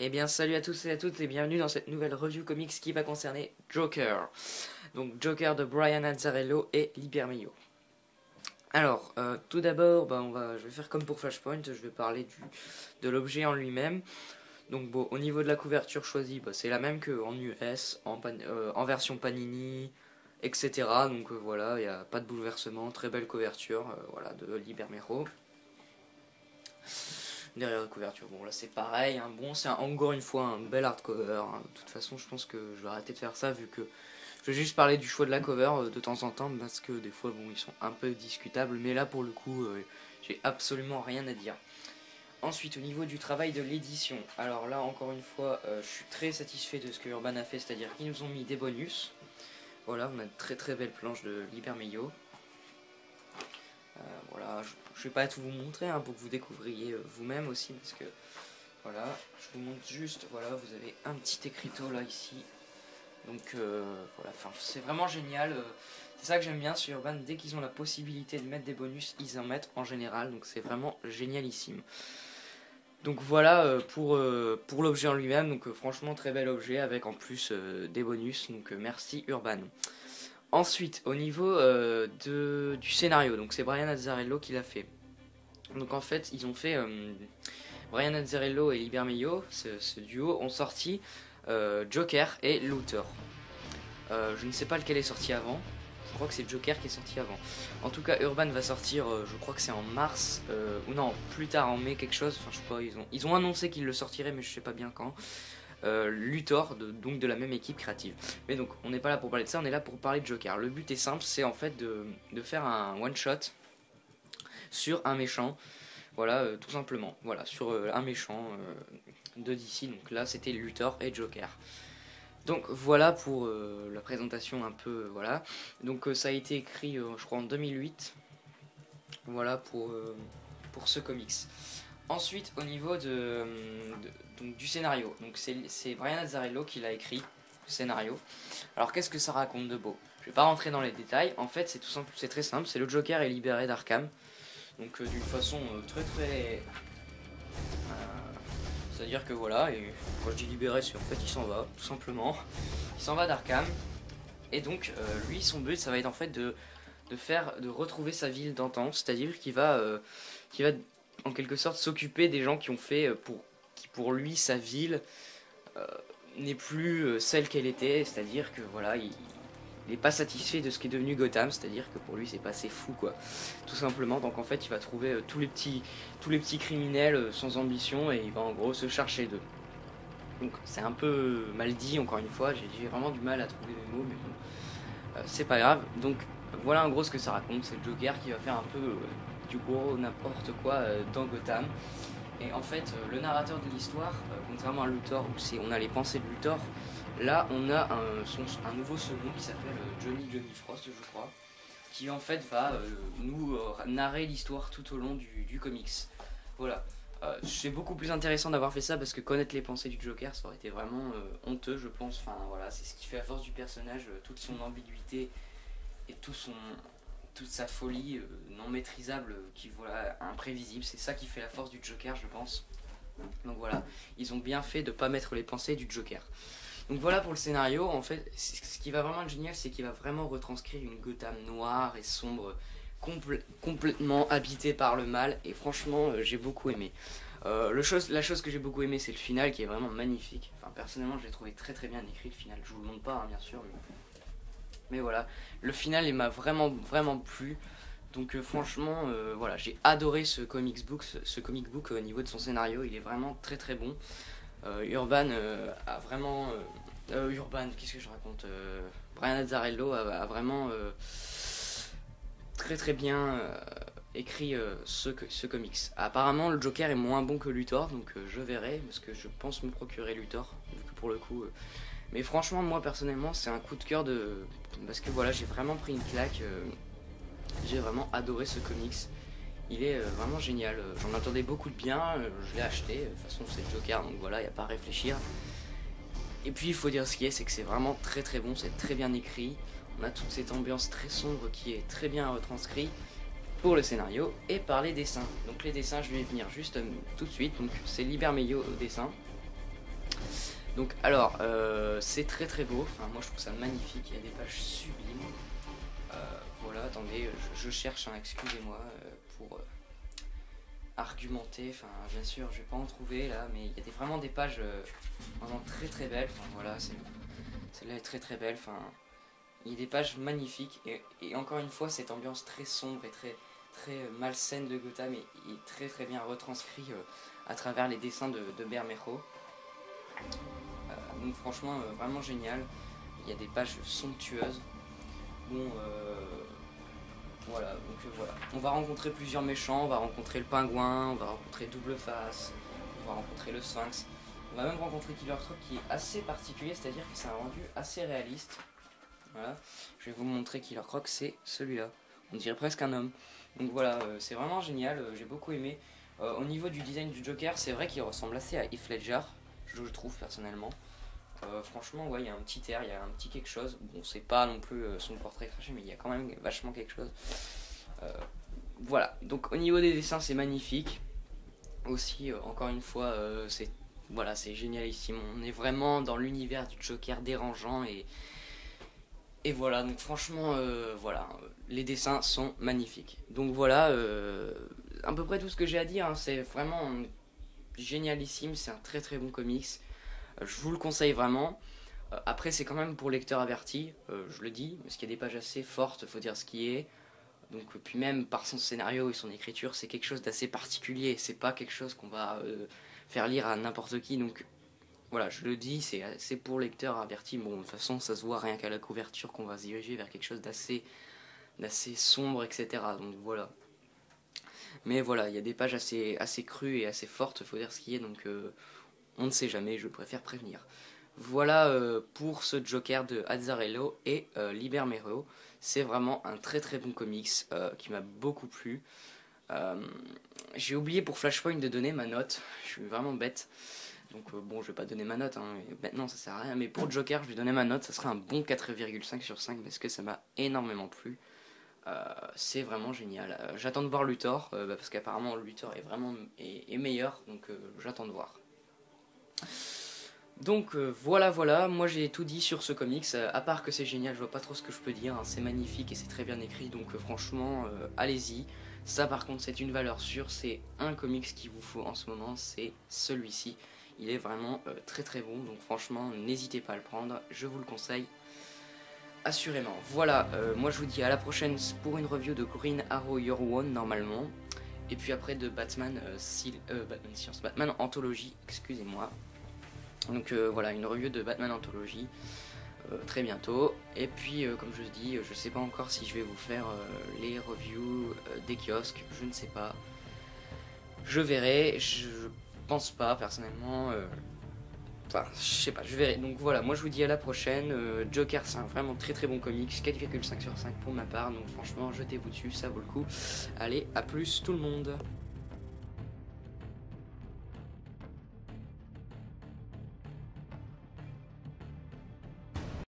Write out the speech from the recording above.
Eh bien salut à tous et à toutes et bienvenue dans cette nouvelle review comics qui va concerner Joker. Donc Joker de Brian Azzarello et Libermejo. Alors tout d'abord je vais faire comme pour Flashpoint, je vais parler de l'objet en lui-même. Donc bon, au niveau de la couverture choisie, c'est la même qu'en US, en version Panini, etc. Donc voilà, il n'y a pas de bouleversement, très belle couverture voilà, de Libermejo. Derrière la couverture, bon là c'est pareil, hein. Bon c'est encore une fois un bel hardcover, hein. De toute façon je pense que je vais arrêter de faire ça vu que je vais juste parler du choix de la cover de temps en temps parce que des fois bon ils sont un peu discutables, mais là pour le coup j'ai absolument rien à dire. Ensuite au niveau du travail de l'édition, alors là encore une fois je suis très satisfait de ce que Urban a fait, c'est-à-dire qu'ils nous ont mis des bonus. Voilà, on a de très belles planches de Libermejo. Voilà, je vais pas tout vous montrer hein, pour que vous découvriez vous-même aussi parce que voilà, je vous montre juste, voilà, vous avez un petit écriteau là ici. Donc voilà, c'est vraiment génial. C'est ça que j'aime bien sur Urban, dès qu'ils ont la possibilité de mettre des bonus, ils en mettent en général. Donc c'est vraiment génialissime. Donc voilà pour l'objet en lui-même. Donc franchement très bel objet avec en plus des bonus. Donc merci Urban. Ensuite, au niveau du scénario, donc c'est Brian Azzarello qui l'a fait. Donc en fait, ils ont fait Brian Azzarello et Libermejo, ce duo, ont sorti Joker et Luthor. Je ne sais pas lequel est sorti avant. Je crois que c'est Joker qui est sorti avant. En tout cas, Urban va sortir, je crois que c'est en mars, ou non, plus tard en mai quelque chose. Enfin, je sais pas, ils ont annoncé qu'ils le sortiraient, mais je sais pas bien quand. Luthor, donc de la même équipe créative. Mais donc on n'est pas là pour parler de ça, on est là pour parler de Joker. Le but est simple, c'est en fait de faire un one shot sur un méchant, voilà, tout simplement, voilà, sur un méchant de DC. Donc là c'était Luthor et Joker. Donc voilà pour la présentation un peu, voilà. Donc ça a été écrit je crois en 2008, voilà pour ce comics. Ensuite, au niveau donc, du scénario, donc c'est Brian Azzarello qui l'a écrit, le scénario. Alors qu'est-ce que ça raconte de beau? Je vais pas rentrer dans les détails. En fait, c'est très simple. C'est le Joker est libéré d'Arkham, donc d'une façon c'est-à-dire que voilà. Et quand je dis libéré, c'est en fait il s'en va, tout simplement. Il s'en va d'Arkham. Et donc lui, son but, ça va être en fait de retrouver sa ville d'antan, c'est-à-dire qu'il va en quelque sorte s'occuper des gens qui ont fait qui pour lui sa ville n'est plus celle qu'elle était, c'est-à-dire que voilà, il n'est pas satisfait de ce qui est devenu Gotham, c'est-à-dire que pour lui c'est pas assez fou quoi, tout simplement. Donc en fait il va trouver tous les petits criminels sans ambition et il va en gros se charger d'eux. Donc c'est un peu mal dit, encore une fois, j'ai vraiment du mal à trouver les mots, mais bon, c'est pas grave. Donc voilà en gros ce que ça raconte, c'est le Joker qui va faire un peu du gros n'importe quoi dans Gotham. Et en fait le narrateur de l'histoire, contrairement à Luthor où on a les pensées de Luthor, là on a un nouveau second qui s'appelle Johnny Frost je crois, qui en fait va nous narrer l'histoire tout au long du comics. Voilà. C'est beaucoup plus intéressant d'avoir fait ça parce que connaître les pensées du Joker ça aurait été vraiment honteux je pense. Enfin voilà, c'est ce qui fait la force du personnage, toute son ambiguïté et toute sa folie non maîtrisable, qui voilà, imprévisible. C'est ça qui fait la force du Joker je pense. Donc voilà, ils ont bien fait de pas mettre les pensées du Joker. Donc voilà pour le scénario. En fait ce qui va vraiment être génial, c'est qu'il va vraiment retranscrire une Gotham noire et sombre, complètement habitée par le mal. Et franchement j'ai beaucoup aimé. La chose que j'ai beaucoup aimé, c'est le final qui est vraiment magnifique. Enfin personnellement je l'ai trouvé très bien écrit le final. Je vous le montre pas hein, bien sûr, mais voilà, le final il m'a vraiment plu. Donc franchement voilà, j'ai adoré ce comic book au niveau de son scénario. Il est vraiment très bon. Urban a vraiment Urban, qu'est-ce que je raconte, Brian Azzarello a vraiment très bien écrit ce comics. Apparemment le Joker est moins bon que Luthor, donc je verrai parce que je pense me procurer Luthor vu que pour le coup mais franchement moi personnellement c'est un coup de cœur parce que voilà, j'ai vraiment pris une claque. J'ai vraiment adoré ce comics. Il est vraiment génial. J'en entendais beaucoup de bien, je l'ai acheté. De toute façon c'est le Joker donc voilà, il n'y a pas à réfléchir. Et puis il faut dire ce qui est, c'est que c'est vraiment très bon, c'est très bien écrit. On a toute cette ambiance très sombre qui est très bien retranscrite pour le scénario et par les dessins. Donc les dessins, je vais y venir juste tout de suite. Donc c'est Libermejo au dessin. Donc alors, c'est très très beau, enfin, moi je trouve ça magnifique, il y a des pages sublimes. Voilà, attendez, je cherche, hein, excusez-moi, pour argumenter, enfin bien sûr je vais pas en trouver là, mais il y a vraiment des pages vraiment très très belles, enfin voilà, celle-là est très très belle, enfin il y a des pages magnifiques, et encore une fois cette ambiance très sombre et très malsaine de Gotham est très très bien retranscrit à travers les dessins de Bermejo. Donc franchement vraiment génial, il y a des pages somptueuses. Bon voilà, donc voilà, on va rencontrer plusieurs méchants, on va rencontrer le pingouin, on va rencontrer Double Face, on va rencontrer le Sphinx, on va même rencontrer Killer Croc qui est assez particulier, c'est-à-dire que c'est un rendu assez réaliste. Voilà, je vais vous montrer Killer Croc, c'est celui-là, on dirait presque un homme. Donc voilà, c'est vraiment génial, j'ai beaucoup aimé. Au niveau du design du Joker, c'est vrai qu'il ressemble assez à Heath Ledger, je le trouve personnellement. Franchement, ouais, il y a un petit air, il y a un petit quelque chose. Bon, c'est pas non plus son portrait craché, mais il y a quand même vachement quelque chose. Voilà, donc au niveau des dessins, c'est magnifique. Aussi, encore une fois, c'est génialissime. On est vraiment dans l'univers du Joker dérangeant et voilà, donc franchement, voilà, les dessins sont magnifiques. Donc voilà, à peu près tout ce que j'ai à dire, hein, c'est vraiment génialissime, c'est un très très bon comics. Je vous le conseille vraiment. Après, c'est quand même pour lecteurs avertis, je le dis, parce qu'il y a des pages assez fortes, faut dire ce qui est. Donc, puis même par son scénario et son écriture, c'est quelque chose d'assez particulier. C'est pas quelque chose qu'on va faire lire à n'importe qui. Donc voilà, je le dis, c'est pour lecteurs avertis. Bon, de toute façon, ça se voit rien qu'à la couverture qu'on va se diriger vers quelque chose d'assez sombre, etc. Donc voilà. Mais voilà, il y a des pages assez crues et assez fortes, faut dire ce qui est. Donc on ne sait jamais, je préfère prévenir. Voilà pour ce Joker de Azzarello et Libermejo. C'est vraiment un très très bon comics qui m'a beaucoup plu. J'ai oublié pour Flashpoint de donner ma note, je suis vraiment bête. Donc bon, je vais pas donner ma note, hein. Maintenant ça sert à rien. Mais pour Joker, je vais donner ma note, ça sera un bon 4,5 sur 5 parce que ça m'a énormément plu. C'est vraiment génial. J'attends de voir Luthor, parce qu'apparemment Luthor est vraiment meilleur, donc j'attends de voir. Donc voilà, moi j'ai tout dit sur ce comics, à part que c'est génial, je vois pas trop ce que je peux dire, hein. C'est magnifique et c'est très bien écrit, donc franchement, allez-y. Ça par contre c'est une valeur sûre, c'est un comics qu'il vous faut en ce moment, c'est celui-ci. Il est vraiment très très bon, donc franchement n'hésitez pas à le prendre, je vous le conseille assurément. Voilà, moi je vous dis à la prochaine pour une review de Green Arrow Year One normalement. Et puis après de Batman Batman Anthology, excusez-moi. Donc voilà, une review de Batman Anthology très bientôt. Et puis comme je dis, je sais pas encore si je vais vous faire les reviews des kiosques, je ne sais pas. Je verrai, je pense pas personnellement. Enfin, je sais pas, je verrai. Donc voilà, moi je vous dis à la prochaine. Joker, c'est un vraiment très très bon comics, 4,5 sur 5 pour ma part. Donc franchement, jetez-vous dessus, ça vaut le coup. Allez, à plus tout le monde.